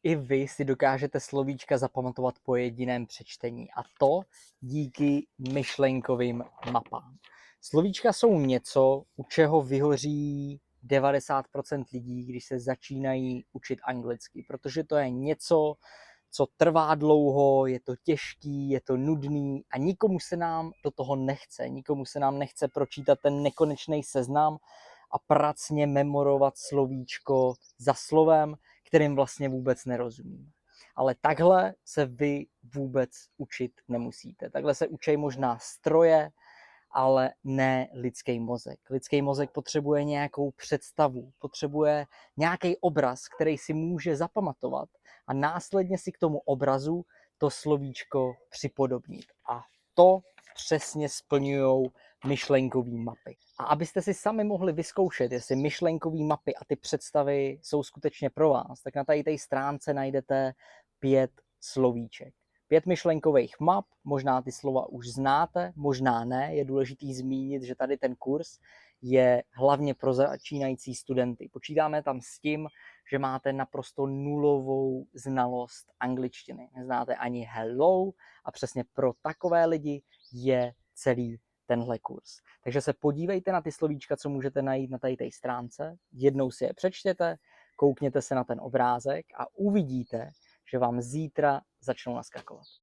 i vy si dokážete slovíčka zapamatovat po jediném přečtení, a to díky myšlenkovým mapám. Slovíčka jsou něco, u čeho vyhoří 90% lidí, když se začínají učit anglicky, protože to je něco, co trvá dlouho, je to těžký, je to nudný a nikomu se nám do toho nechce. Nikomu se nám nechce pročítat ten nekonečný seznam a pracně memorovat slovíčko za slovem, kterým vlastně vůbec nerozumíme. Ale takhle se vy vůbec učit nemusíte. Takhle se učí možná stroje, ale ne lidský mozek. Lidský mozek potřebuje nějakou představu, potřebuje nějaký obraz, který si může zapamatovat a následně si k tomu obrazu to slovíčko připodobnit. A to přesně splňují myšlenkové mapy. A abyste si sami mohli vyzkoušet, jestli myšlenkové mapy a ty představy jsou skutečně pro vás, tak na té stránce najdete 5 slovíček. 5 myšlenkových map, možná ty slova už znáte, možná ne. Je důležitý zmínit, že tady ten kurz je hlavně pro začínající studenty. Počítáme tam s tím, že máte naprosto nulovou znalost angličtiny. Neznáte ani hello a přesně pro takové lidi je celý tenhle kurz. Takže se podívejte na ty slovíčka, co můžete najít na té stránce, jednou si je přečtěte, koukněte se na ten obrázek a uvidíte, že vám zítra začnou naskakovat.